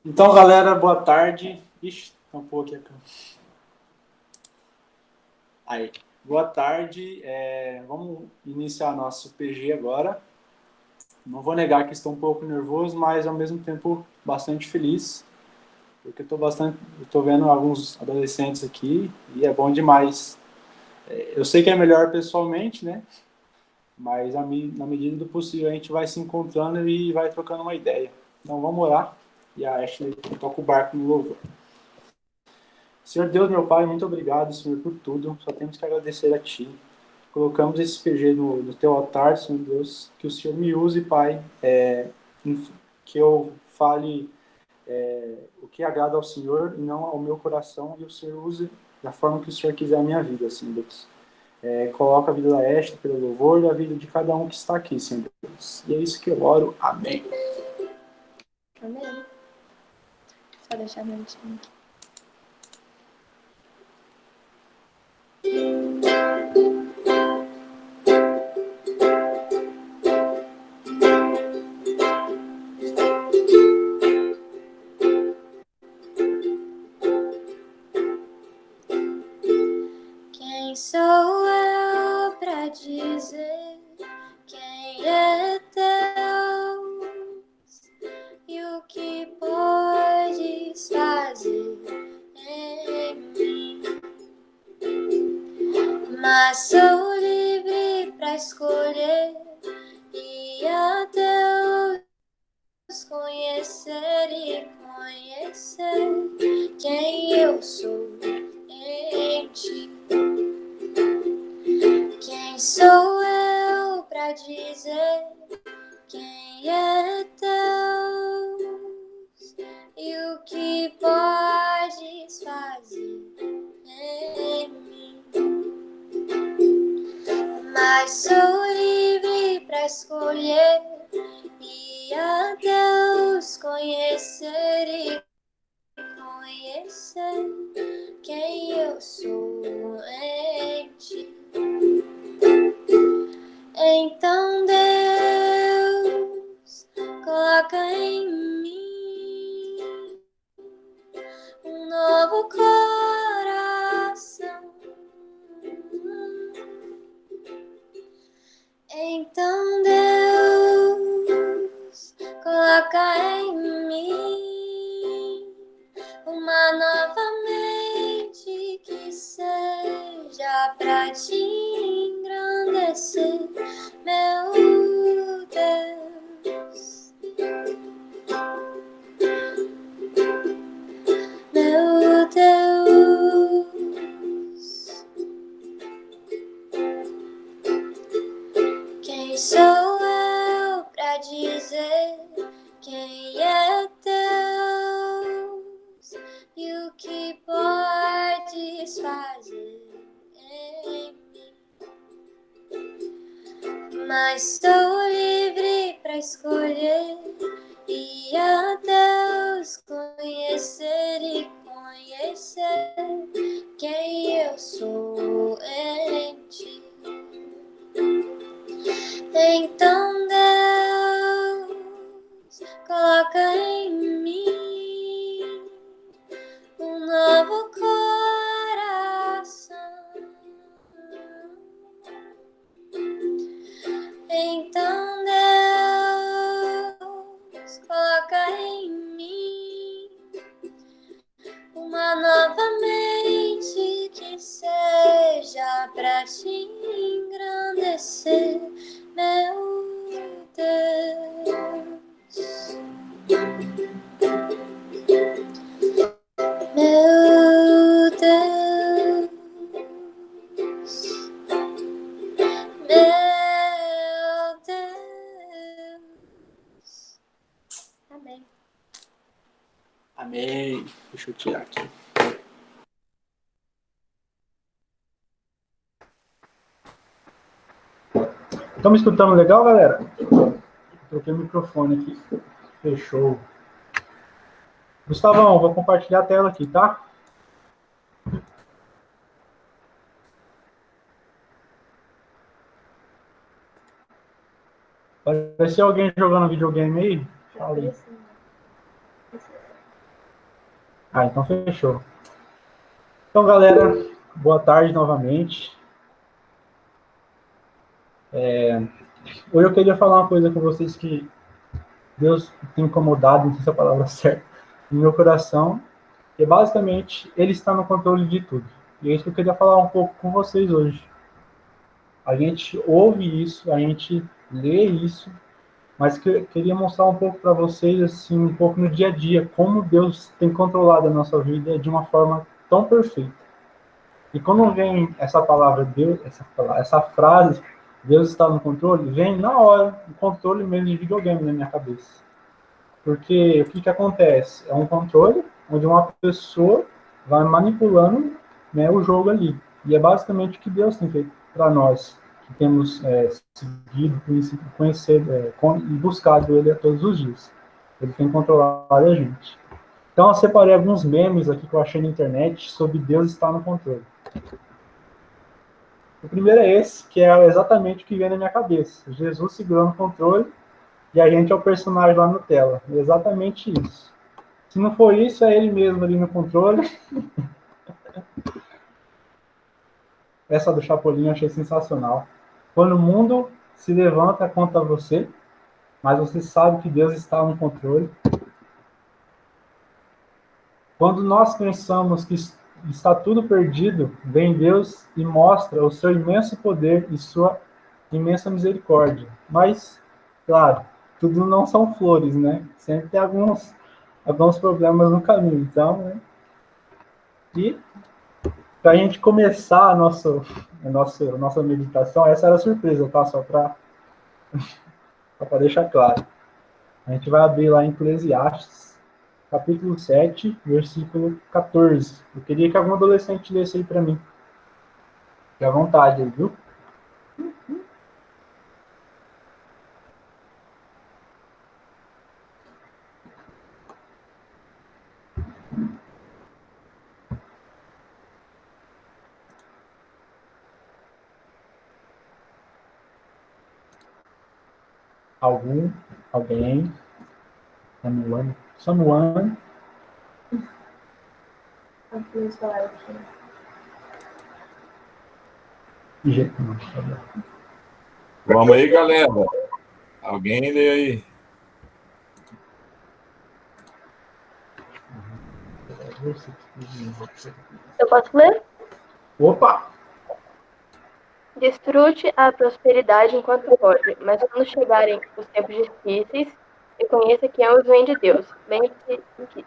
Então, galera, boa tarde. Ixi, tampou aqui a câmera. Aí, boa tarde. Vamos iniciar nosso PG agora. Não vou negar que estou um pouco nervoso, mas ao mesmo tempo bastante feliz, porque estou vendo alguns adolescentes aqui e é bom demais. Eu sei que é melhor pessoalmente, né? Mas na medida do possível a gente vai se encontrando e vai trocando uma ideia. Então vamos orar e a Ashley toca o barco no louvor. Senhor Deus, meu Pai, muito obrigado, Senhor, por tudo. Só temos que agradecer a Ti. Colocamos esse PG no Teu altar, Senhor Deus. Que o Senhor me use, Pai, que eu fale o que agrada ao Senhor e não ao meu coração, e o Senhor use da forma que o Senhor quiser a minha vida, Senhor Deus. Coloca a vida da Esther pelo louvor e a vida de cada um que está aqui, Senhor Deus. E é isso que eu oro. Amém. Amém. Só deixar meu time aqui. Quem sou eu pra dizer quem é Deus e o que podes fazer em mim? Mas sou livre pra escolher e a Deus conhecer e conhecer quem eu sou em ti. Quem sou eu pra dizer quem é Deus e o que podes fazer em mim? Mas sou livre pra escolher e a Deus conhecer e conhecer quem eu sou em ti. Então Deus coloca em mim um novo coração. Então Deus coloca em mim uma nova mente que seja pra te engrandecer, meu Deus, meu Deus. Quem sou eu pra dizer quem é Deus e o que podes fazer em mim? Mas sou livre pra escolher e a Deus conhecer e conhecer quem eu sou em ti. Então Deus coloca em mim um novo coração. Então Deus coloca em mim uma nova mente que seja pra te engrandecer, meu Deus, meu Deus, meu Deus. Amém. Amém. Deixa eu tirar aqui. Estão me escutando legal, galera? Troquei o microfone aqui. Fechou. Gustavão, vou compartilhar a tela aqui, tá? Apareceu alguém jogando videogame aí? Fala aí. Ah, então fechou. Então, galera, boa tarde novamente. Hoje eu queria falar uma coisa com vocês que Deus tem incomodado, não sei se é a palavra certa, no meu coração, que basicamente Ele está no controle de tudo. E é isso que eu queria falar um pouco com vocês hoje. A gente ouve isso, a gente lê isso, mas que eu queria mostrar um pouco para vocês, assim, um pouco no dia a dia, como Deus tem controlado a nossa vida de uma forma tão perfeita. E quando vem essa palavra Deus, essa frase, Deus está no controle, vem na hora o controle mesmo de videogame na minha cabeça. Porque o que que acontece? É um controle onde uma pessoa vai manipulando, né, o jogo ali. E é basicamente o que Deus tem feito para nós, que temos seguido, conhecido, e buscado Ele a todos os dias. Ele tem controlado a gente. Então eu separei alguns memes aqui que eu achei na internet sobre Deus estar no controle. O primeiro é esse, que é exatamente o que vem na minha cabeça. Jesus segurando o controle e a gente é o personagem lá na tela. É exatamente isso. Se não for isso, é ele mesmo ali no controle. Essa do Chapolin eu achei sensacional. Quando o mundo se levanta contra você, mas você sabe que Deus está no controle. Quando nós pensamos que está tudo perdido, vem Deus e mostra o seu imenso poder e sua imensa misericórdia. Mas, claro, tudo não são flores, né? Sempre tem alguns problemas no caminho. Então, né? E para a gente começar a nossa meditação, essa era a surpresa, tá? Só para deixar claro. A gente vai abrir lá em Eclesiastes, capítulo 7, versículo 14. Eu queria que algum adolescente lesse aí para mim. Fique à vontade, viu? Alguém? Samuane? Vamos aí, galera. Alguém lê aí. Eu posso ler? Opa! Desfrute a prosperidade enquanto pode, mas quando chegarem os tempos difíceis, reconheça que ambos vêm de Deus. Lembre-se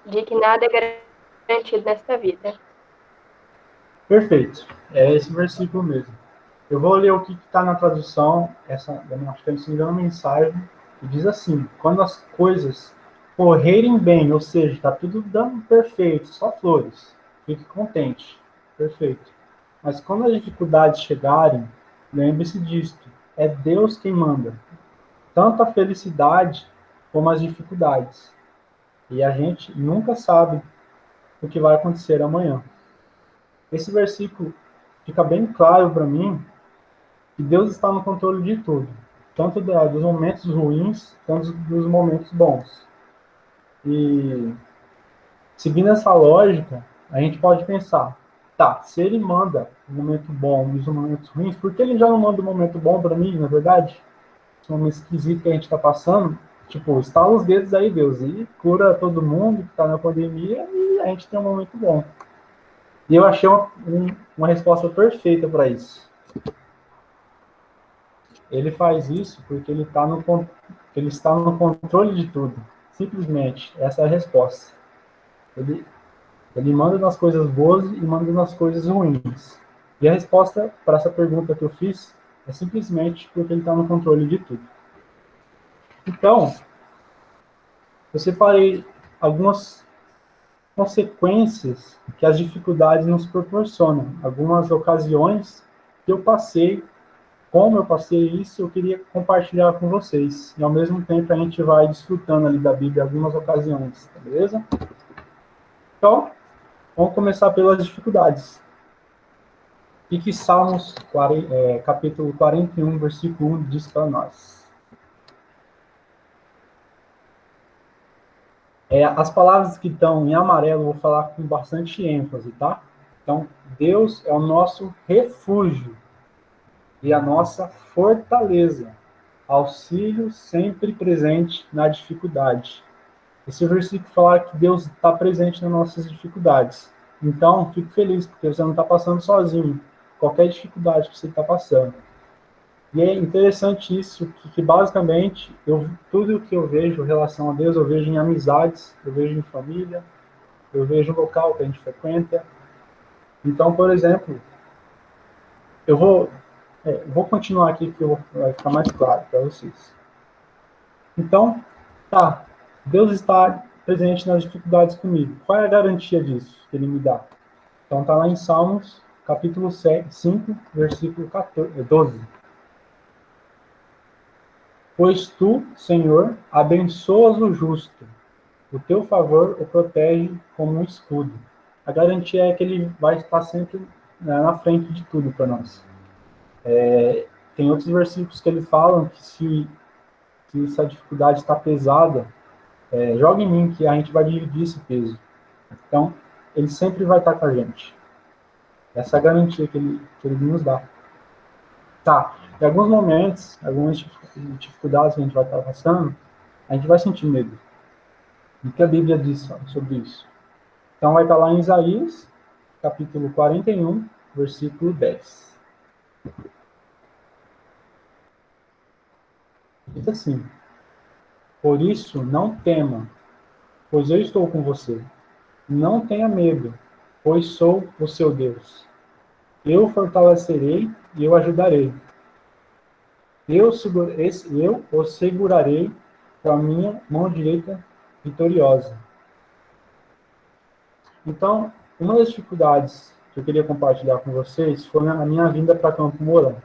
de que nada é garantido nesta vida. Perfeito. É esse versículo mesmo. Eu vou ler o que está na tradução, eu acho que é, se não me engano, uma mensagem, que diz assim: quando as coisas correrem bem, ou seja, está tudo dando perfeito, só flores, fique contente, perfeito. Mas quando as dificuldades chegarem, lembre-se disto: é Deus quem manda, tanto a felicidade como as dificuldades. E a gente nunca sabe o que vai acontecer amanhã. Esse versículo fica bem claro para mim que Deus está no controle de tudo, tanto dos momentos ruins, quanto dos momentos bons. E seguindo essa lógica, a gente pode pensar, tá, se ele manda o momento bom e os momentos ruins, por que ele já não manda o momento bom para mim, na verdade? Esse momento esquisito que a gente está passando, tipo, estala os dedos aí, Deus, e cura todo mundo que está na pandemia e a gente tem um momento bom. E eu achei uma resposta perfeita para isso. Ele faz isso porque ele está no controle de tudo. Simplesmente, essa é a resposta. Ele manda nas coisas boas e manda nas coisas ruins. E a resposta para essa pergunta que eu fiz é simplesmente porque ele está no controle de tudo. Então, eu separei algumas consequências que as dificuldades nos proporcionam, algumas ocasiões que eu passei. Como eu passei isso, eu queria compartilhar com vocês. E ao mesmo tempo a gente vai desfrutando ali da Bíblia em algumas ocasiões, beleza? Então, vamos começar pelas dificuldades. O que Salmos capítulo 41, versículo 1 diz para nós? As palavras que estão em amarelo, eu vou falar com bastante ênfase, tá? Então, Deus é o nosso refúgio e a nossa fortaleza, auxílio sempre presente na dificuldade. Esse versículo fala que Deus está presente nas nossas dificuldades. Então, fico feliz, porque você não está passando sozinho. Qualquer dificuldade que você está passando. E é interessante isso, que basicamente, tudo que eu vejo em relação a Deus, eu vejo em amizades, eu vejo em família, eu vejo no local que a gente frequenta. Então, por exemplo, eu vou continuar aqui, que vai ficar mais claro para vocês. Então, tá, Deus está presente nas dificuldades comigo. Qual é a garantia disso que Ele me dá? Então, está lá em Salmos, capítulo 5, versículo 12. Pois tu, Senhor, abençoas o justo. O teu favor o protege como um escudo. A garantia é que Ele vai estar sempre na frente de tudo para nós. Tem outros versículos que Ele fala que se essa dificuldade está pesada, joga em mim que a gente vai dividir esse peso. Então, Ele sempre vai estar com a gente. Essa é a garantia que ele nos dá. Tá, em alguns momentos, algumas dificuldades que a gente vai estar passando, a gente vai sentir medo. O que a Bíblia diz sobre isso? Então, vai estar lá em Isaías, capítulo 41, versículo 10. Diz assim: por isso, não tema, pois eu estou com você. Não tenha medo, pois sou o seu Deus. Eu o fortalecerei e eu ajudarei. Eu o segurarei com a minha mão direita vitoriosa. Então, uma das dificuldades que eu queria compartilhar com vocês foi a minha vinda para Campo Mourão.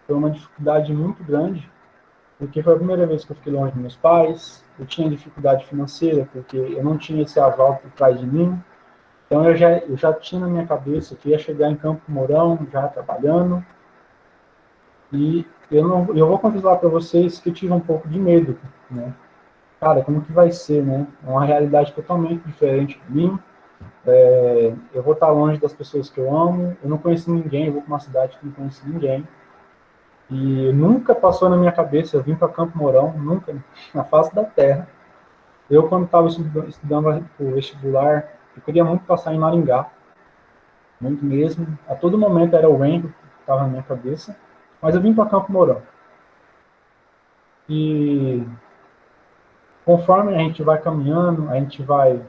Foi uma dificuldade muito grande, porque foi a primeira vez que eu fiquei longe dos meus pais. Eu tinha dificuldade financeira, porque eu não tinha esse aval por trás de mim. Então, eu já tinha na minha cabeça que ia chegar em Campo Mourão, já trabalhando. E eu vou confessar para vocês que eu tive um pouco de medo, né? Cara, como que vai ser, né? É uma realidade totalmente diferente de mim. Eu vou estar longe das pessoas que eu amo. Eu não conheço ninguém, eu vou para uma cidade que não conheço ninguém. E nunca passou na minha cabeça eu vim para Campo Mourão, nunca, na face da terra. Eu, quando estava estudando o vestibular, eu queria muito passar em Maringá, muito mesmo. A todo momento era o Wendel que estava na minha cabeça, mas eu vim para Campo Mourão. E conforme a gente vai caminhando, a gente vai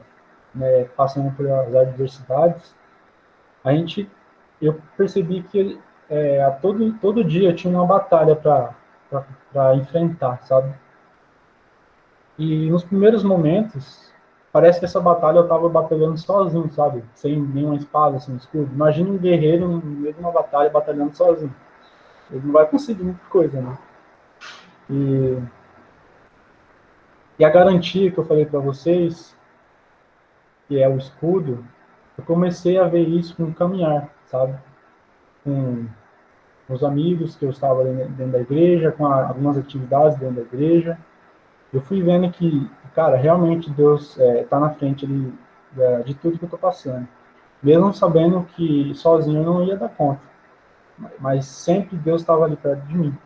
passando por as adversidades, eu percebi que todo dia tinha uma batalha para enfrentar, sabe? E nos primeiros momentos, parece que essa batalha eu estava batalhando sozinho, sabe? Sem nenhuma espada, sem escudo. Imagina um guerreiro no meio de uma batalha batalhando sozinho. Ele não vai conseguir muita coisa, né? E a garantia que eu falei para vocês, que é o escudo, eu comecei a ver isso com o caminhar, sabe? Com os amigos que eu estava dentro da igreja, com algumas atividades dentro da igreja. Eu fui vendo que, cara, realmente Deus está na frente de tudo que eu estou passando. Mesmo sabendo que sozinho eu não ia dar conta. Mas sempre Deus estava ali perto de mim.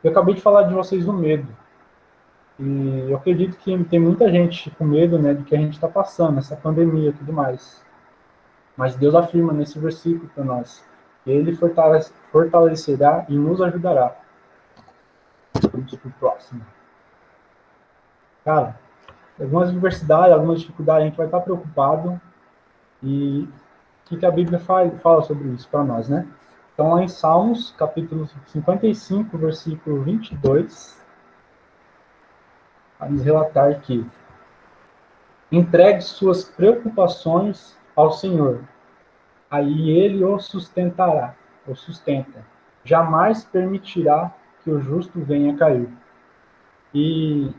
Eu acabei de falar de vocês do medo. E eu acredito que tem muita gente com medo, né, do que a gente está passando, essa pandemia e tudo mais. Mas Deus afirma nesse versículo para nós: Ele fortalecerá e nos ajudará. Vamos para o próximo. Cara, algumas adversidades, algumas dificuldades, a gente vai estar preocupado. E o que a Bíblia fala sobre isso para nós, né? Então, lá em Salmos, capítulo 55, versículo 22, vai nos relatar que: entregue suas preocupações ao Senhor, aí Ele o sustenta. Jamais permitirá que o justo venha a cair. E,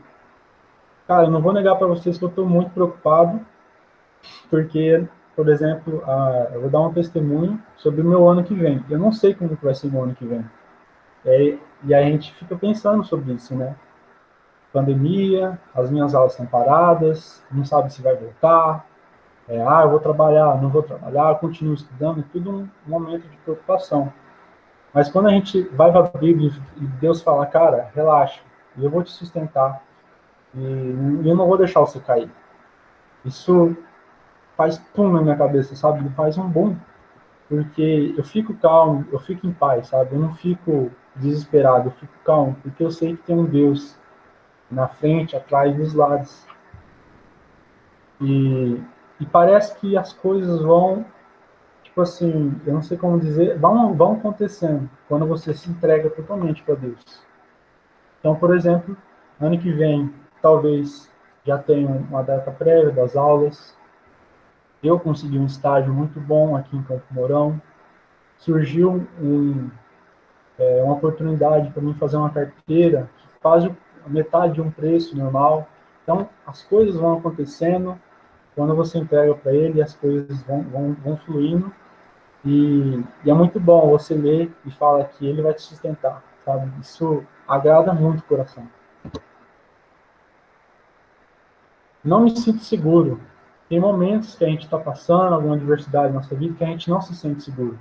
cara, eu não vou negar para vocês que eu estou muito preocupado, porque, por exemplo, eu vou dar um testemunho sobre o meu ano que vem. Eu não sei como que vai ser o ano que vem. E a gente fica pensando sobre isso, né? pandemia, as minhas aulas estão paradas, não sabe se vai voltar, eu vou trabalhar, não vou trabalhar, eu continuo estudando, tudo um momento de preocupação. Mas quando a gente vai para a Bíblia e Deus fala, cara, relaxa, eu vou te sustentar, e eu não vou deixar você cair. Isso faz pum na minha cabeça, sabe? Faz um boom, porque eu fico calmo, eu fico em paz, sabe? Eu não fico desesperado, eu fico calmo, porque eu sei que tem um Deus na frente, atrás e dos lados. E parece que as coisas vão, tipo assim, eu não sei como dizer, vão acontecendo quando você se entrega totalmente para Deus. Então, por exemplo, ano que vem, talvez já tenha uma data prévia das aulas. Eu consegui um estágio muito bom aqui em Campo Mourão. Surgiu uma oportunidade para mim fazer uma carteira que faz metade de um preço normal. Então, as coisas vão acontecendo. Quando você entrega para ele, as coisas vão fluindo. E é muito bom você ler e fala que ele vai te sustentar, sabe? Isso agrada muito o coração. Não me sinto seguro. Tem momentos que a gente está passando alguma adversidade na nossa vida que a gente não se sente seguro.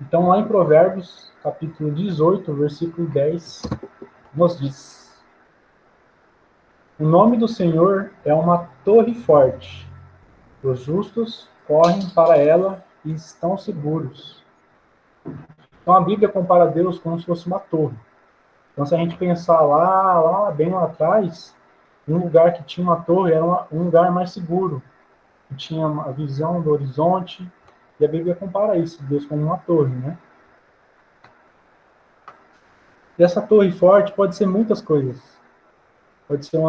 Então, lá em Provérbios, capítulo 18, versículo 10, nos diz: o nome do Senhor é uma torre forte. Os justos correm para ela e estão seguros. Então, a Bíblia compara Deus como se fosse uma torre. Então, se a gente pensar bem lá atrás, um lugar que tinha uma torre era um lugar mais seguro, que tinha a visão do horizonte, e a Bíblia compara isso, Deus como uma torre, né? E essa torre forte pode ser muitas coisas. Pode ser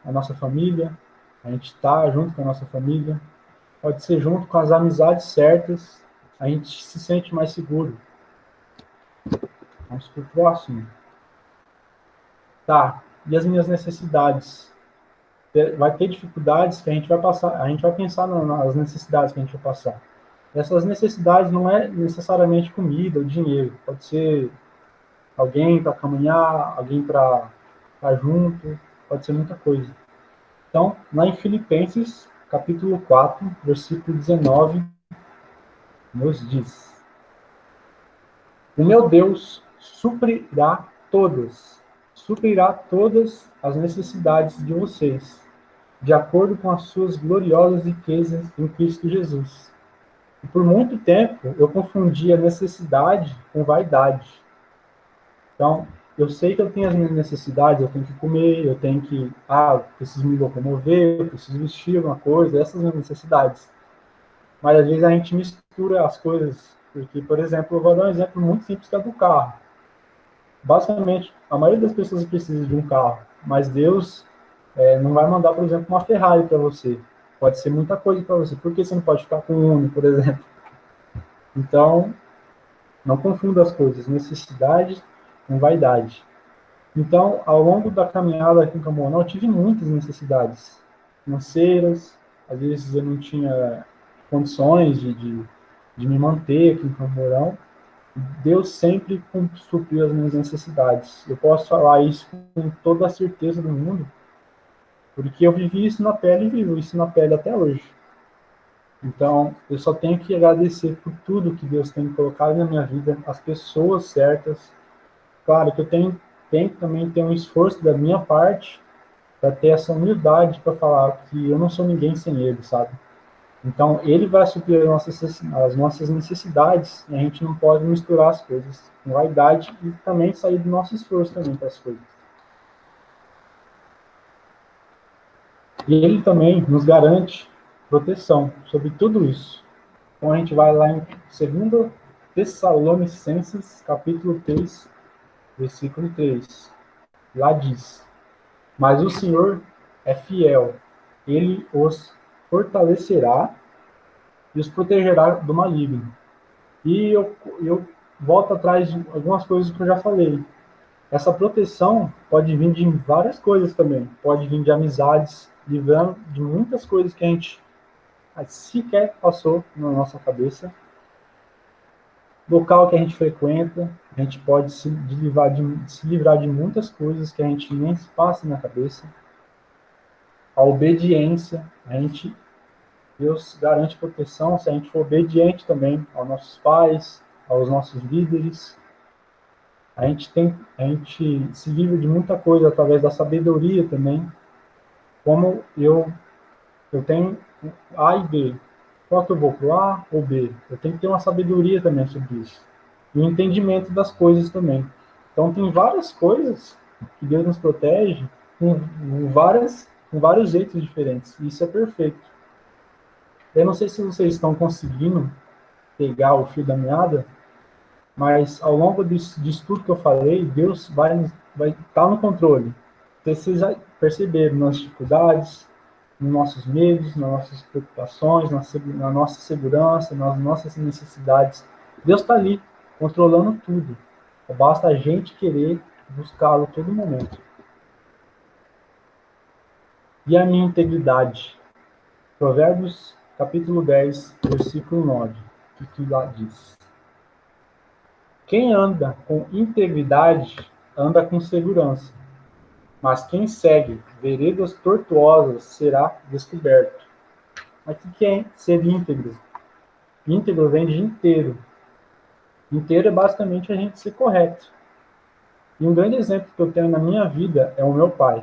a nossa família, a gente está junto com a nossa família, pode ser junto com as amizades certas, a gente se sente mais seguro. Vamos para o próximo. Tá, e as minhas necessidades? Vai ter dificuldades que a gente vai passar, a gente vai pensar nas necessidades que a gente vai passar. Essas necessidades não é necessariamente comida ou dinheiro, pode ser alguém para caminhar, alguém para estar junto, pode ser muita coisa. Então, lá em Filipenses, capítulo 4, versículo 19, nos diz: o meu Deus suprirá todas as necessidades de vocês, de acordo com as suas gloriosas riquezas em Cristo Jesus. E por muito tempo eu confundia necessidade com vaidade. Então, eu sei que eu tenho as minhas necessidades, eu tenho que comer, eu tenho que, preciso me locomover, eu preciso vestir alguma coisa, essas são as minhas necessidades. Mas às vezes a gente mistura as coisas, porque, por exemplo, eu vou dar um exemplo muito simples que é do carro. Basicamente, a maioria das pessoas precisa de um carro, mas Deus não vai mandar, por exemplo, uma Ferrari para você. Pode ser muita coisa para você. Por que você não pode ficar com um Uno, por exemplo? Então, não confunda as coisas, necessidade com vaidade. Então, ao longo da caminhada aqui em Camorão, eu tive muitas necessidades financeiras, às vezes eu não tinha condições de me manter aqui em Camorão. Deus sempre supriu as minhas necessidades. Eu posso falar isso com toda a certeza do mundo, porque eu vivi isso na pele e vivo isso na pele até hoje. Então, eu só tenho que agradecer por tudo que Deus tem colocado na minha vida, as pessoas certas. Claro que eu tenho que também ter um esforço da minha parte para ter essa humildade para falar que eu não sou ninguém sem Ele, sabe? Então, Ele vai suprir as nossas necessidades e a gente não pode misturar as coisas com vaidade e também sair do nosso esforço também para as coisas. E Ele também nos garante proteção sobre tudo isso. Então, a gente vai lá em 2 Tessalonicenses, capítulo 3, versículo 3. Lá diz: mas o Senhor é fiel, Ele os fortalecerá e os protegerá do maligno. E eu volto atrás de algumas coisas que eu já falei. Essa proteção pode vir de várias coisas também. Pode vir de amizades, livrando de muitas coisas que a gente sequer passou na nossa cabeça. local que a gente frequenta, a gente pode se livrar de muitas coisas que a gente nem se passa na cabeça. A obediência, Deus garante proteção se a gente for obediente também aos nossos pais, aos nossos líderes. A gente se livra de muita coisa através da sabedoria também. Como eu tenho A e B. Qual que eu vou, para o A ou B? Eu tenho que ter uma sabedoria também sobre isso. E o entendimento das coisas também. Então, tem várias coisas que Deus nos protege com vários jeitos diferentes. E isso é perfeito. Eu não sei se vocês estão conseguindo pegar o fio da meada, mas ao longo disso tudo que eu falei, Deus vai estar no controle. Vocês já perceberam nas dificuldades, nos nossos medos, nas nossas preocupações, na nossa segurança, nas nossas necessidades. Deus está ali, controlando tudo. Basta a gente querer buscá-lo a todo momento. E a minha integridade? Provérbios, capítulo 10, versículo 9. O que lá diz? Quem anda com integridade, anda com segurança. Mas quem segue veredas tortuosas será descoberto. Mas o que é ser íntegro? Íntegro vem de inteiro. Inteiro é basicamente a gente ser correto. E um grande exemplo que eu tenho na minha vida é o meu pai.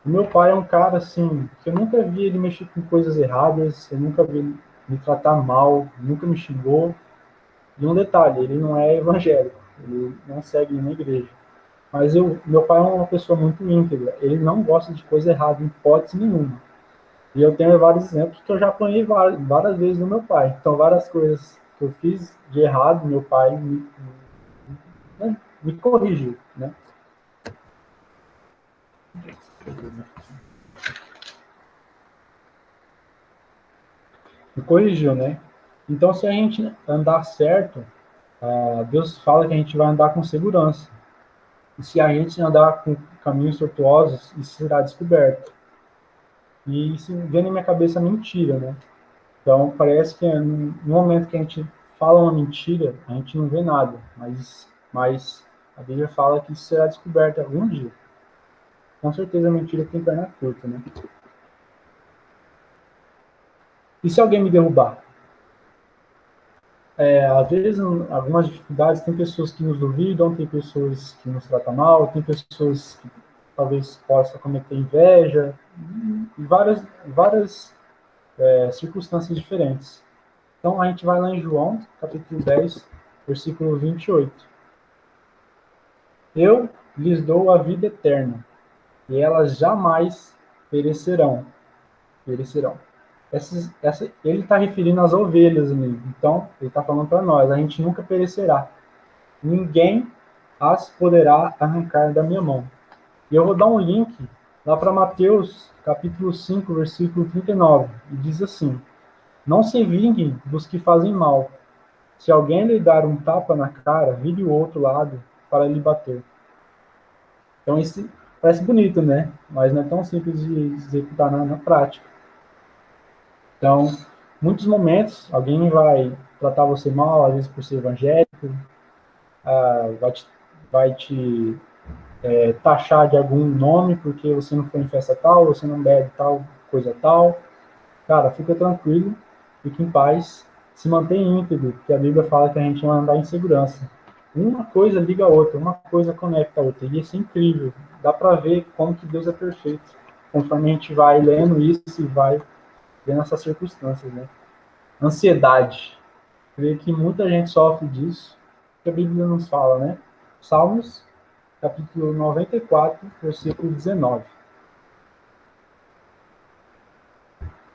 O meu pai é um cara, assim, que eu nunca vi ele mexer com coisas erradas, eu nunca vi ele me tratar mal, nunca me xingou. E um detalhe, ele não é evangélico, ele não segue nenhuma igreja. Mas meu pai é uma pessoa muito íntegra, ele não gosta de coisa errada, em hipótese nenhuma. E eu tenho vários exemplos que eu já apanhei várias vezes do meu pai. Então, várias coisas que eu fiz de errado, meu pai me corrigiu, né? Me corrigiu, né? Então, se a gente andar certo, Deus fala que a gente vai andar com segurança. E se a gente andar com caminhos tortuosos, isso será descoberto. E isso vem na minha cabeça mentira, né? Então, parece que no momento que a gente fala uma mentira, a gente não vê nada. Mas a Bíblia fala que isso será descoberto algum dia. Com certeza a mentira tem perna curta, né? E se alguém me derrubar? Às vezes, algumas dificuldades, tem pessoas que nos duvidam, tem pessoas que nos tratam mal, tem pessoas que talvez possam cometer inveja, e várias circunstâncias diferentes. Então, a gente vai lá em João, capítulo 10, versículo 28. Eu lhes dou a vida eterna, e elas jamais perecerão. Ele está referindo às ovelhas, amigo. Então, ele está falando para nós, a gente nunca perecerá. Ninguém as poderá arrancar da minha mão. E eu vou dar um link lá para Mateus, capítulo 5, versículo 39. E diz assim: não se vinguem dos que fazem mal. Se alguém lhe dar um tapa na cara, vire o outro lado para lhe bater. Então, isso parece bonito, né? Mas não é tão simples de executar na prática. Então, muitos momentos, alguém vai tratar você mal, às vezes por ser evangélico, vai te taxar de algum nome porque você não foi em festa tal, você não bebe tal, coisa tal. Cara, fica tranquilo, fique em paz, se mantém íntegro, porque a Bíblia fala que a gente vai andar em segurança. Uma coisa liga a outra, uma coisa conecta a outra, e isso é incrível. Dá para ver como que Deus é perfeito, conforme a gente vai lendo isso e vai vendo essas circunstâncias, né? Ansiedade. Creio que muita gente sofre disso, que a Bíblia nos fala, né? Salmos, capítulo 94, versículo 19.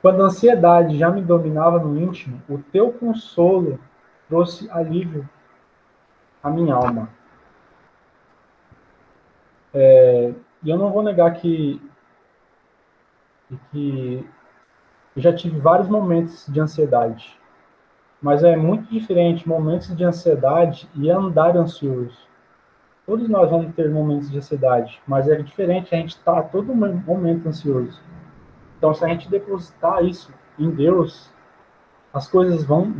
Quando a ansiedade já me dominava no íntimo, o teu consolo trouxe alívio à minha alma. E eu não vou negar que eu já tive vários momentos de ansiedade, mas é muito diferente momentos de ansiedade e andar ansioso. Todos nós vamos ter momentos de ansiedade, mas é diferente a gente estar a todo momento ansioso. Então, se a gente depositar isso em Deus, as coisas vão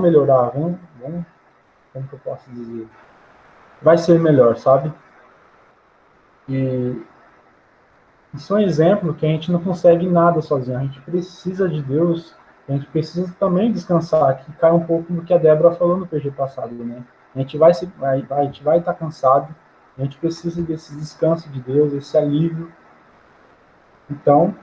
melhorar, vão como que eu posso dizer? Vai ser melhor, sabe? E isso é um exemplo que a gente não consegue nada sozinho. A gente precisa de Deus, a gente precisa também descansar. Aqui cai um pouco do que a Débora falou no PG passado, né? A gente a gente vai estar cansado, a gente precisa desse descanso de Deus, esse alívio. Então,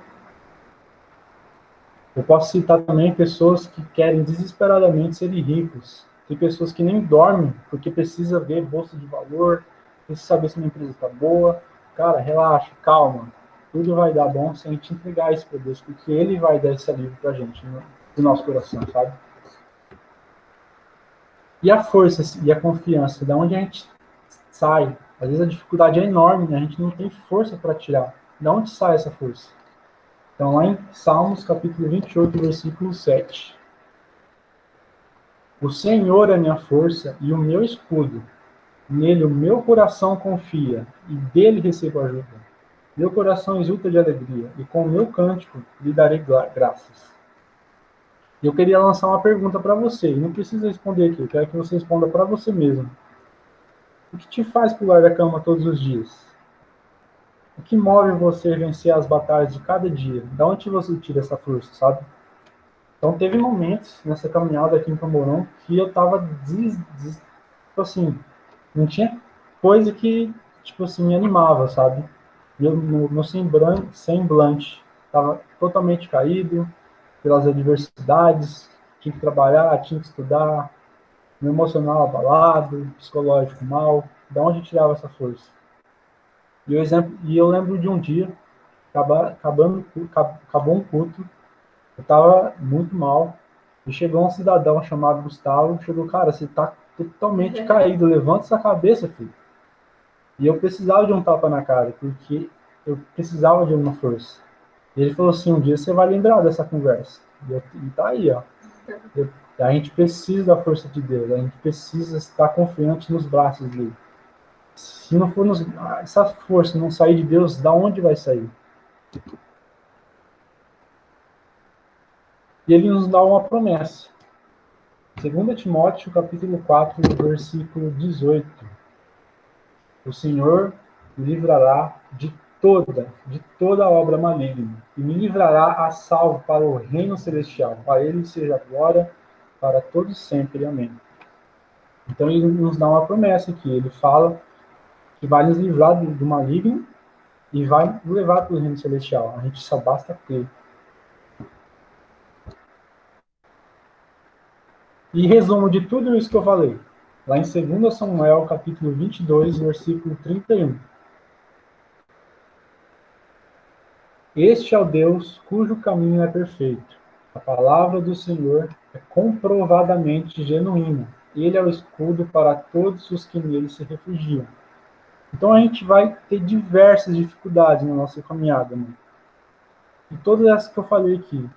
eu posso citar também pessoas que querem desesperadamente serem ricos. Tem pessoas que nem dormem porque precisa ver bolsa de valor, precisa saber se uma empresa está boa. Cara, relaxa, calma. Tudo vai dar bom se a gente entregar isso para Deus, porque Ele vai dar esse alívio para a gente, no nosso coração, sabe? E a força e a confiança, da onde a gente sai? Às vezes a dificuldade é enorme, né? A gente não tem força para tirar. Da onde sai essa força? Então, lá em Salmos, capítulo 28, versículo 7. O Senhor é minha força e o meu escudo. Nele o meu coração confia e dele recebo ajuda. Meu coração exulta de alegria e com o meu cântico lhe darei graças. Eu queria lançar uma pergunta para você, e não precisa responder aqui, eu quero que você responda para você mesmo. O que te faz pular da cama todos os dias? O que move você a vencer as batalhas de cada dia? Da onde você tira essa força, sabe? Então teve momentos nessa caminhada aqui em Camborão que eu tava tipo assim, não tinha coisa que tipo assim me animava, sabe? Meu semblante estava totalmente caído pelas adversidades, tinha que trabalhar, tinha que estudar, meu emocional abalado, psicológico mal, da onde eu tirava essa força? E eu lembro de um dia, acabou um culto, eu estava muito mal, e chegou um cidadão chamado Gustavo, chegou, cara, você está totalmente caído, levanta essa cabeça, filho. E eu precisava de um tapa na cara, porque eu precisava de uma força. E ele falou assim, um dia você vai lembrar dessa conversa. E tá aí, ó. A gente precisa da força de Deus, a gente precisa estar confiante nos braços dele. Se não for essa força não sair de Deus, da onde vai sair? E ele nos dá uma promessa. 2 Timóteo, capítulo 4, versículo 18. O Senhor me livrará de toda obra maligna, e me livrará a salvo para o reino celestial. Para ele seja a glória para todos sempre. Amém. Então ele nos dá uma promessa aqui. Ele fala que vai nos livrar do maligno e vai nos levar para o reino celestial. A gente só basta crer. E resumo de tudo isso que eu falei, lá em 2 Samuel, capítulo 22, versículo 31. Este é o Deus cujo caminho é perfeito. A palavra do Senhor é comprovadamente genuína. Ele é o escudo para todos os que nele se refugiam. Então a gente vai ter diversas dificuldades na nossa caminhada, né? E todas essas que eu falei aqui.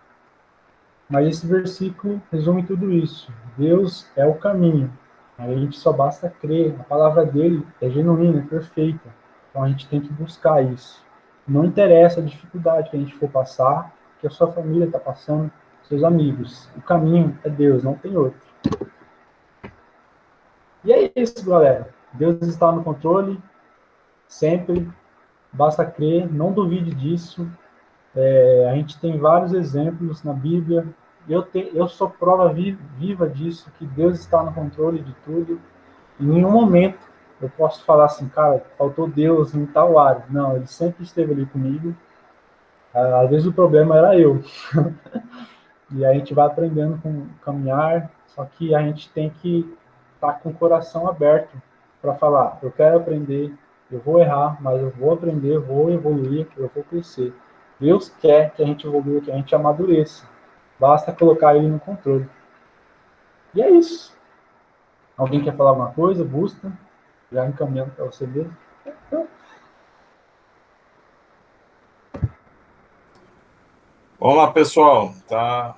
Mas esse versículo resume tudo isso. Deus é o caminho. A gente só basta crer. A palavra dele é genuína, é perfeita. Então a gente tem que buscar isso. Não interessa a dificuldade que a gente for passar, que a sua família está passando, seus amigos. O caminho é Deus, não tem outro. E é isso, galera. Deus está no controle, sempre. Basta crer, não duvide disso. A gente tem vários exemplos na Bíblia. Eu sou prova viva disso, que Deus está no controle de tudo. Em nenhum momento eu posso falar assim, cara, faltou Deus em tal área. Não, ele sempre esteve ali comigo. Às vezes o problema era eu. E a gente vai aprendendo com caminhar, só que a gente tem que estar com o coração aberto para falar, eu quero aprender, eu vou errar, mas eu vou aprender, eu vou evoluir, eu vou crescer. Deus quer que a gente evolua, que a gente amadureça. Basta colocar ele no controle. E é isso. Alguém quer falar alguma coisa? Busca. Já encaminhando para você mesmo. Vamos lá, pessoal. Tá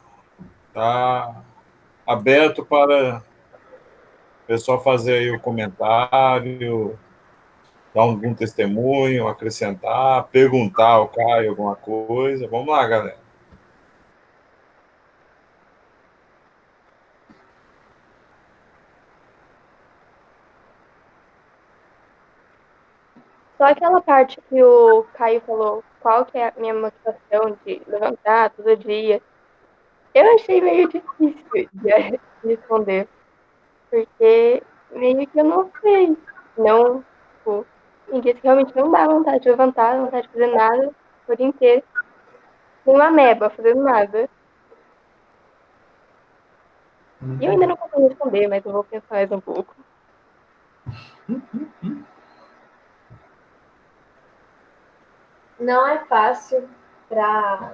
aberto para o pessoal fazer aí o comentário, dar algum testemunho, acrescentar, perguntar ao Caio alguma coisa. Vamos lá, galera. Só aquela parte que o Caio falou, qual que é a minha motivação de levantar todo dia, eu achei meio difícil de responder, porque meio que eu não sei. Não, tipo, tem dias que realmente não dá vontade de levantar, não vontade de fazer nada o dia inteiro. Tem uma ameba fazendo nada. E eu ainda não consegui responder, mas eu vou pensar mais um pouco. Não é fácil para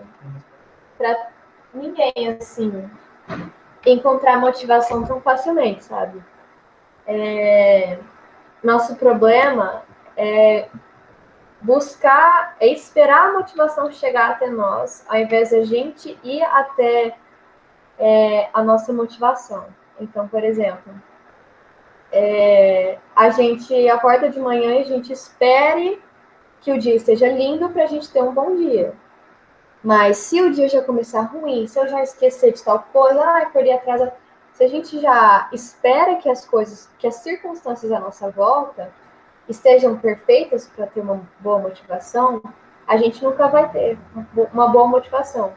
ninguém, assim, encontrar motivação tão facilmente, sabe? Nosso problema é buscar, é esperar a motivação chegar até nós, ao invés de a gente ir até a nossa motivação. Então, por exemplo, a gente acorda de manhã e a gente espere que o dia esteja lindo para a gente ter um bom dia. Mas se o dia já começar ruim, se eu já esquecer de tal coisa, acordei atrasado. Se a gente já espera que as coisas, que as circunstâncias à nossa volta estejam perfeitas para ter uma boa motivação, a gente nunca vai ter uma boa motivação.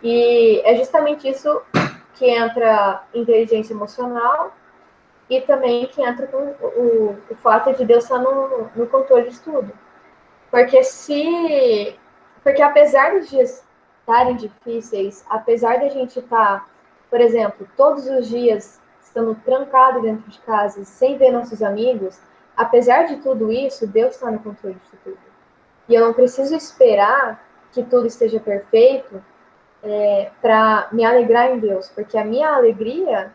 E é justamente isso que entra inteligência emocional e também que entra com o fato de Deus estar no controle de tudo. Porque apesar dos dias estarem difíceis, apesar da gente estar, por exemplo, todos os dias estando trancado dentro de casa, sem ver nossos amigos, apesar de tudo isso, Deus está no controle de tudo. E eu não preciso esperar que tudo esteja perfeito para me alegrar em Deus, porque a minha alegria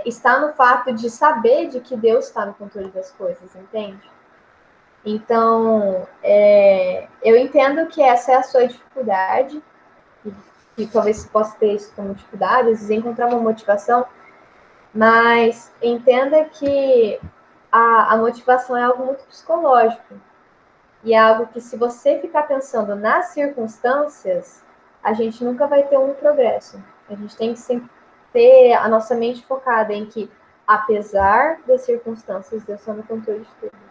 está no fato de saber de que Deus está no controle das coisas, entende? Então, eu entendo que essa é a sua dificuldade, e talvez você possa ter isso como dificuldade, às vezes encontrar uma motivação, mas entenda que a motivação é algo muito psicológico, e é algo que se você ficar pensando nas circunstâncias, a gente nunca vai ter um progresso. A gente tem que sempre ter a nossa mente focada em que, apesar das circunstâncias, Deus está no controle de tudo.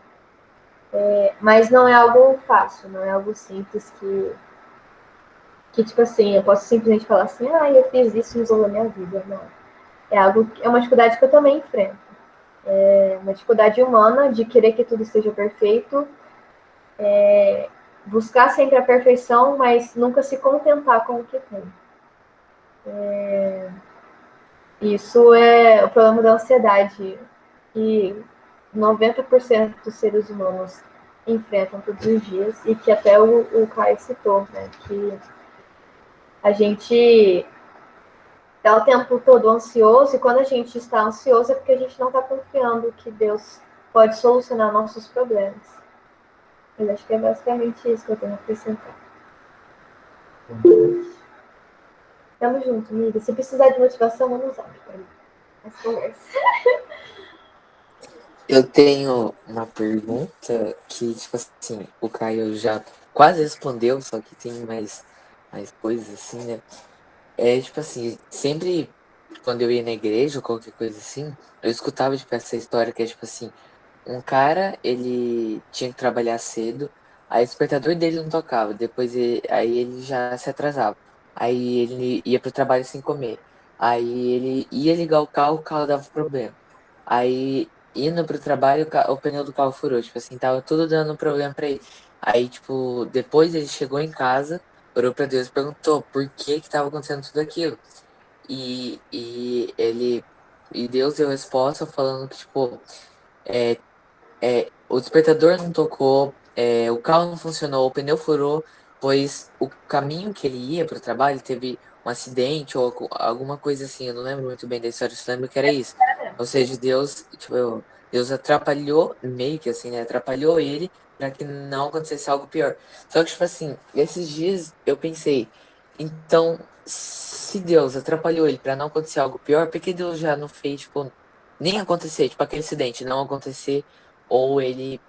Mas não é algo fácil, não é algo simples que tipo assim, eu posso simplesmente falar assim, eu fiz isso e resolveu a minha vida. Não. É uma dificuldade que eu também enfrento. É uma dificuldade humana de querer que tudo esteja perfeito, buscar sempre a perfeição, mas nunca se contentar com o que tem. Isso é o problema da ansiedade que 90% dos seres humanos enfrentam todos os dias e que até o Caio citou, né? Que a gente está o tempo todo ansioso e quando a gente está ansioso é porque a gente não está confiando que Deus pode solucionar nossos problemas. Mas acho que é basicamente isso que eu tenho a acrescentar. Tamo junto, amiga. Se precisar de motivação, vamos usar. As conversas. Eu tenho uma pergunta que, tipo assim, o Caio já quase respondeu, só que tem mais coisas assim, né? É, tipo assim, sempre quando eu ia na igreja ou qualquer coisa assim, eu escutava, tipo, essa história que é, tipo assim, um cara, ele tinha que trabalhar cedo, aí o despertador dele não tocava, aí ele já se atrasava. Aí ele ia pro trabalho sem comer. Aí ele ia ligar o carro dava problema. Aí, indo pro trabalho, o pneu do carro furou, tipo assim, tava tudo dando problema pra ele. Aí, tipo, depois ele chegou em casa, orou pra Deus e perguntou por que tava acontecendo tudo aquilo. E Deus deu resposta falando que, tipo, é, o despertador não tocou, o carro não funcionou, o pneu furou, pois o caminho que ele ia para o trabalho teve um acidente ou alguma coisa assim. Eu não lembro muito bem da história, eu só lembro que era isso. Ou seja, Deus atrapalhou, meio que assim, né? Atrapalhou ele para que não acontecesse algo pior. Só que, tipo assim, esses dias eu pensei, então, se Deus atrapalhou ele para não acontecer algo pior, por que Deus já não fez, tipo, nem acontecer, tipo, aquele acidente não acontecer? Ou ele,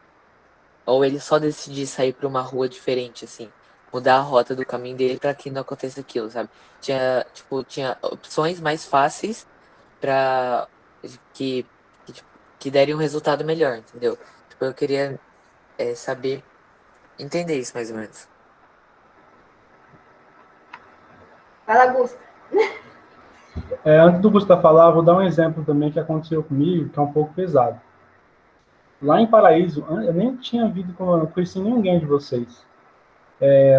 ou ele só decidir sair para uma rua diferente, assim, mudar a rota do caminho dele para que não aconteça aquilo, sabe? Tinha opções mais fáceis para que, que, tipo, que derem um resultado melhor, entendeu? Tipo, eu queria saber entender isso mais ou menos. Fala, Augusto. Antes do Gustavo falar, vou dar um exemplo também que aconteceu comigo, que é um pouco pesado. Lá em Paraíso, eu nem tinha vindo, eu conheci ninguém de vocês.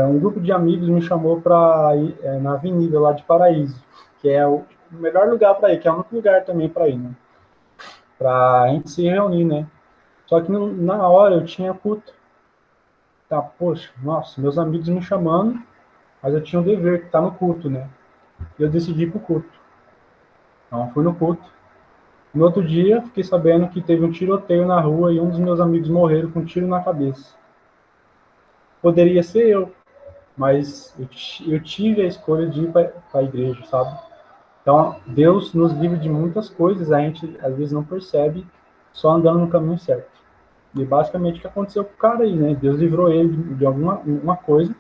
Um grupo de amigos me chamou para ir na avenida lá de Paraíso, que é o melhor lugar para ir, que é o único lugar também para ir, né? Para a gente se reunir, né? Só que na hora eu tinha culto. Tá, poxa, nossa, meus amigos me chamando, mas eu tinha o dever que tá no culto, né? E eu decidi ir pro culto. Então, fui no culto. No outro dia, fiquei sabendo que teve um tiroteio na rua e um dos meus amigos morreram com um tiro na cabeça. Poderia ser eu, mas eu tive a escolha de ir para a igreja, sabe? Então, Deus nos livra de muitas coisas, a gente às vezes não percebe, só andando no caminho certo. E basicamente o que aconteceu com o cara aí, né? Deus livrou ele de alguma uma coisa.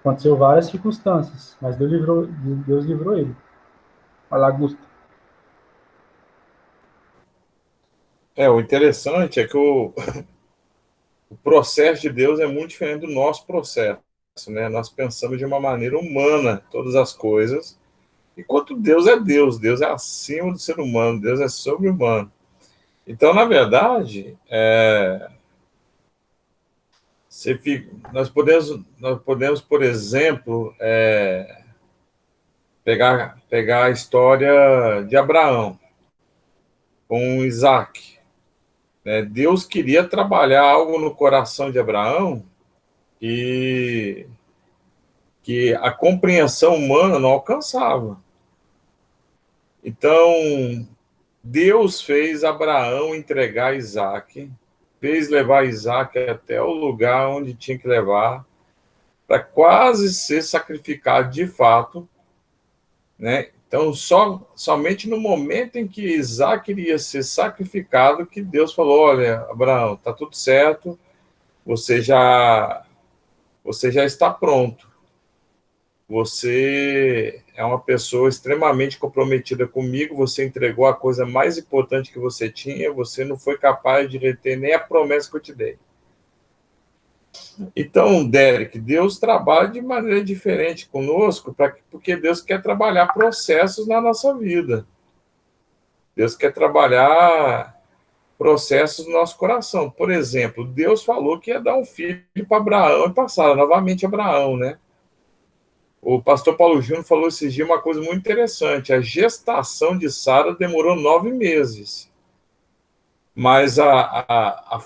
Aconteceu várias circunstâncias, mas Deus livrou ele. Vai lá, Gusto. O interessante é que o processo de Deus é muito diferente do nosso processo, né? Nós pensamos de uma maneira humana todas as coisas, enquanto Deus é Deus, Deus é acima do ser humano, Deus é sobre-humano. Então, na verdade, nós podemos, por exemplo, pegar a história de Abraão com Isaac. Né? Deus queria trabalhar algo no coração de Abraão que a compreensão humana não alcançava. Então, Deus fez Abraão entregar Isaac, fez levar Isaac até o lugar onde tinha que levar, para quase ser sacrificado de fato, né? Então, somente no momento em que Isaac iria ser sacrificado, que Deus falou: olha, Abraão, está tudo certo, você já está pronto. Você é uma pessoa extremamente comprometida comigo, você entregou a coisa mais importante que você tinha, você não foi capaz de reter nem a promessa que eu te dei. Então, Derek, Deus trabalha de maneira diferente conosco, porque Deus quer trabalhar processos na nossa vida. Deus quer trabalhar processos no nosso coração. Por exemplo, Deus falou que ia dar um filho para Abraão e passar novamente Abraão, né? O pastor Paulo Júnior falou esses dias uma coisa muito interessante. A gestação de Sara demorou 9 meses. Mas o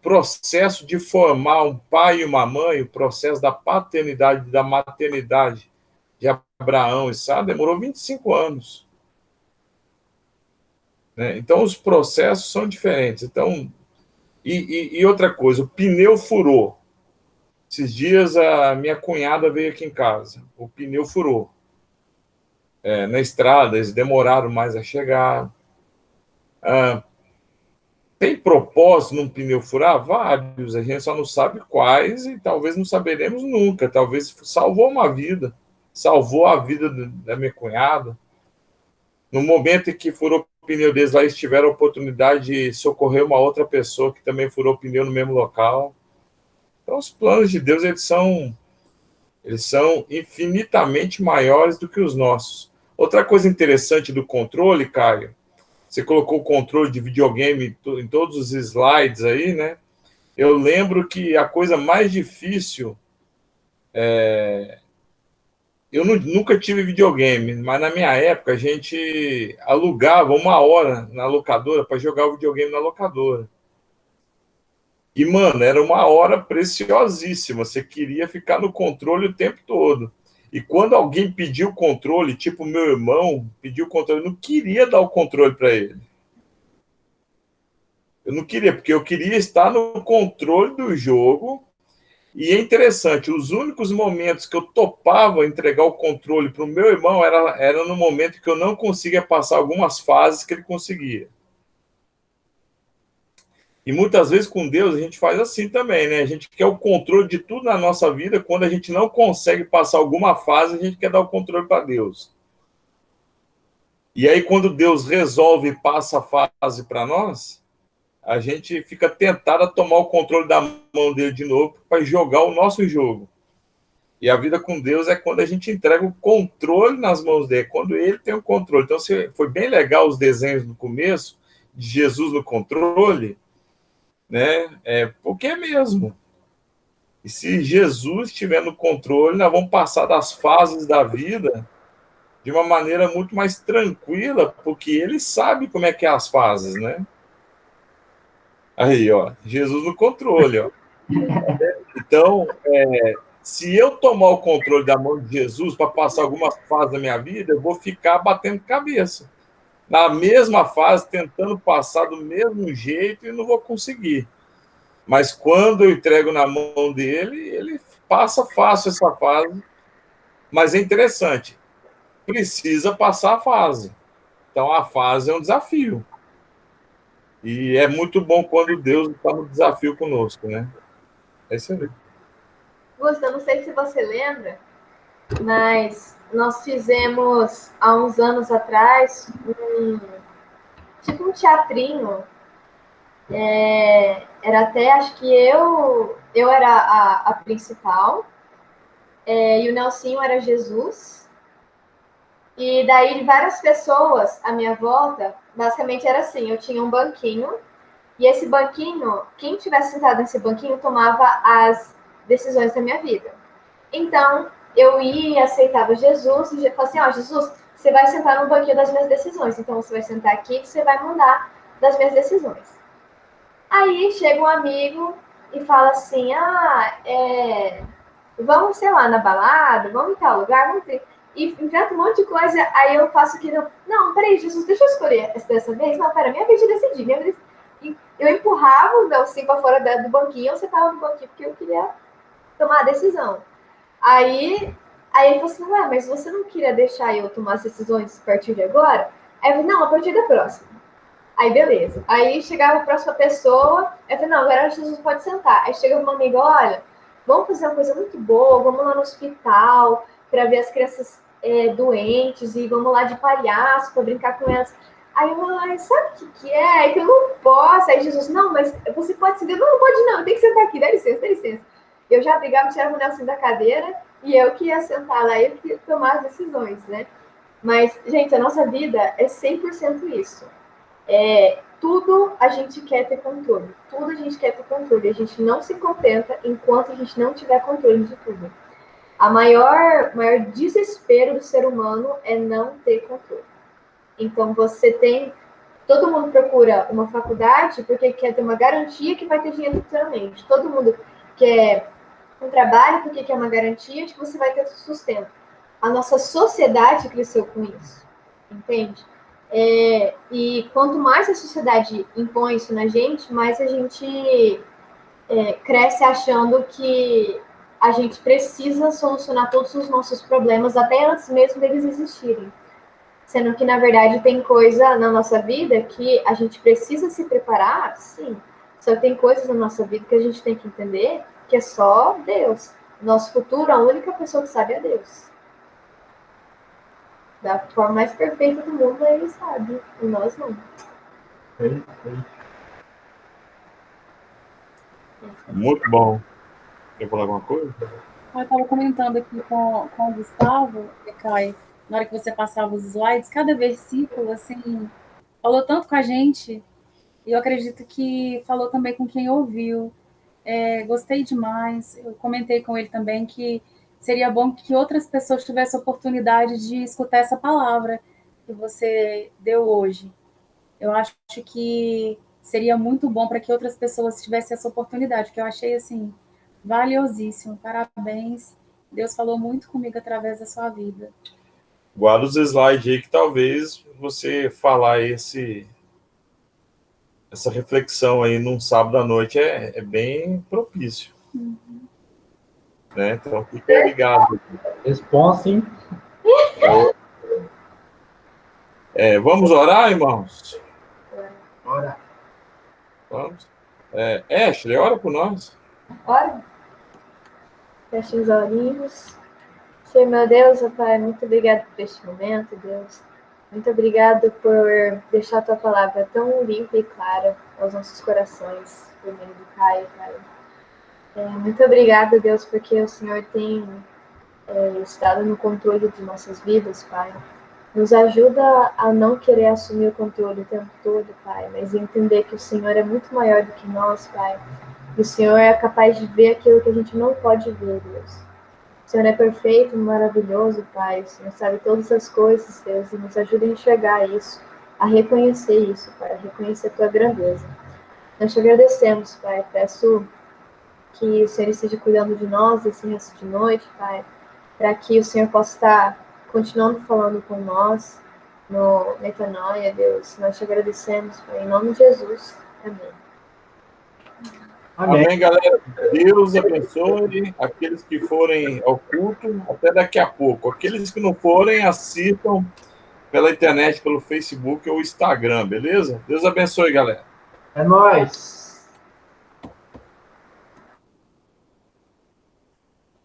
processo de formar um pai e uma mãe, o processo da paternidade e da maternidade de Abraão e Sara demorou 25 anos. Né? Então, os processos são diferentes. Então, e outra coisa, o pneu furou. Esses dias a minha cunhada veio aqui em casa, o pneu furou. Na estrada, eles demoraram mais a chegar. Tem propósito num pneu furar? Vários, a gente só não sabe quais e talvez não saberemos nunca. Talvez salvou uma vida, salvou a vida da minha cunhada. No momento em que furou o pneu deles lá, eles tiveram a oportunidade de socorrer uma outra pessoa que também furou o pneu no mesmo local. Então, os planos de Deus, eles são infinitamente maiores do que os nossos. Outra coisa interessante do controle, Caio, você colocou o controle de videogame em todos os slides aí, né? Eu lembro que a coisa mais difícil eu nunca tive videogame, mas na minha época a gente alugava 1 hora na locadora para jogar o videogame na locadora. E, mano, era 1 hora preciosíssima. Você queria ficar no controle o tempo todo. E quando alguém pediu o controle, tipo meu irmão pediu o controle, eu não queria dar o controle para ele. Eu não queria, porque eu queria estar no controle do jogo. E é interessante, os únicos momentos que eu topava entregar o controle para o meu irmão era no momento que eu não conseguia passar algumas fases que ele conseguia. E muitas vezes com Deus a gente faz assim também, né? A gente quer o controle de tudo na nossa vida. Quando a gente não consegue passar alguma fase, a gente quer dar o controle para Deus. E aí quando Deus resolve e passa a fase para nós, a gente fica tentado a tomar o controle da mão dele de novo para jogar o nosso jogo. E a vida com Deus é quando a gente entrega o controle nas mãos dele, quando ele tem o controle. Então, foi bem legal os desenhos no começo, de Jesus no controle, né? Porque é mesmo. E se Jesus estiver no controle, nós vamos passar das fases da vida de uma maneira muito mais tranquila, porque ele sabe como é que é as fases, né? Aí, ó, Jesus no controle, ó. Então, se eu tomar o controle da mão de Jesus para passar algumas fases da minha vida, eu vou ficar batendo cabeça. Na mesma fase, tentando passar do mesmo jeito e não vou conseguir. Mas quando eu entrego na mão dele, ele passa fácil essa fase. Mas é interessante, precisa passar a fase. Então, a fase é um desafio. E é muito bom quando Deus está no desafio conosco, né? É isso aí. Gusta, eu não sei se você lembra, mas nós fizemos, há uns anos atrás, tipo um teatrinho. Era até, acho que eu era a principal, e o Nelsinho era Jesus. E daí várias pessoas à minha volta, basicamente era assim, eu tinha um banquinho, e esse banquinho, quem tivesse sentado nesse banquinho tomava as decisões da minha vida. Então, eu ia, aceitava Jesus, e falava assim, ó, Jesus, você vai sentar no banquinho das minhas decisões, então você vai sentar aqui e você vai mandar das minhas decisões. Aí chega um amigo e fala assim, vamos, sei lá, na balada, vamos em tal lugar, vamos ter... E inventa um monte de coisa, aí eu faço aquilo, não, peraí, Jesus, deixa eu escolher dessa vez, não, pera, minha vez de decidir, minha vez... E eu empurrava o Nelson para fora do banquinho, eu sentava no banquinho porque eu queria tomar a decisão. Aí ele falou assim, ué, mas você não queria deixar eu tomar as decisões a partir de agora? Aí eu falei, não, a partir da próxima. Aí, beleza. Aí chegava a próxima pessoa, eu falei, não, agora Jesus pode sentar. Aí chega uma amiga, olha, vamos fazer uma coisa muito boa, vamos lá no hospital para ver as crianças doentes e vamos lá de palhaço para brincar com elas. Aí eu, sabe o que é? É que eu não posso. Aí Jesus, não, mas você pode se ver. Não, não pode não, tem que sentar aqui, dá licença, dá licença. Eu já brigava, tirava o Nelson da cadeira e eu que ia sentar lá, eu que ia tomar as decisões, né? Mas, gente, a nossa vida é 100% isso. Tudo a gente quer ter controle. Tudo a gente quer ter controle. A gente não se contenta enquanto a gente não tiver controle de tudo. A maior desespero do ser humano é não ter controle. Então, todo mundo procura uma faculdade porque quer ter uma garantia que vai ter dinheiro futuramente. Todo mundo quer um trabalho porque quer uma garantia de que você vai ter sustento. A nossa sociedade cresceu com isso, entende? E quanto mais a sociedade impõe isso na gente, mais a gente cresce achando que a gente precisa solucionar todos os nossos problemas, até antes mesmo deles existirem. Sendo que, na verdade, tem coisa na nossa vida que a gente precisa se preparar, sim. Só que tem coisas na nossa vida que a gente tem que entender que é só Deus. Nosso futuro, a única pessoa que sabe é Deus. Da forma mais perfeita do mundo, ele sabe. E nós não. Muito bom. Quer falar alguma coisa? Eu estava comentando aqui com o Gustavo, Kai, na hora que você passava os slides, cada versículo, assim, falou tanto com a gente, e eu acredito que falou também com quem ouviu. Gostei demais. Eu comentei com ele também que seria bom que outras pessoas tivessem a oportunidade de escutar essa palavra que você deu hoje. Eu acho que seria muito bom para que outras pessoas tivessem essa oportunidade, que eu achei, assim, valiosíssimo. Parabéns. Deus falou muito comigo através da sua vida. Guarda os slides aí que talvez você falar essa reflexão aí num sábado à noite é bem propício. Uhum. Né? Então, fica ligado. Responsa, hein? Vamos orar, irmãos? Ora. Vamos. Ashley, ora por nós. Ora. Feche os olhinhos. Senhor, meu Deus, Pai, muito obrigado por este momento, Deus. Muito obrigado por deixar a tua palavra tão limpa e clara aos nossos corações, por meio do Caio, Pai. Muito obrigada, Deus, porque o Senhor tem estado no controle de nossas vidas, Pai. Nos ajuda a não querer assumir o controle o tempo todo, Pai, mas entender que o Senhor é muito maior do que nós, Pai. E o Senhor é capaz de ver aquilo que a gente não pode ver, Deus. O Senhor é perfeito, maravilhoso, Pai. O Senhor sabe todas as coisas, Deus, e nos ajuda a enxergar isso, a reconhecer isso, Pai, a reconhecer a tua grandeza. Nós te agradecemos, Pai. Peço que o Senhor esteja cuidando de nós esse resto de noite, Pai, para que o Senhor possa estar continuando falando com nós no Metanoia, Deus. Nós te agradecemos, Pai, em nome de Jesus. Amém. Amém, galera. Deus abençoe aqueles que forem ao culto até daqui a pouco. Aqueles que não forem, assistam pela internet, pelo Facebook ou Instagram, beleza? Deus abençoe, galera. É nóis!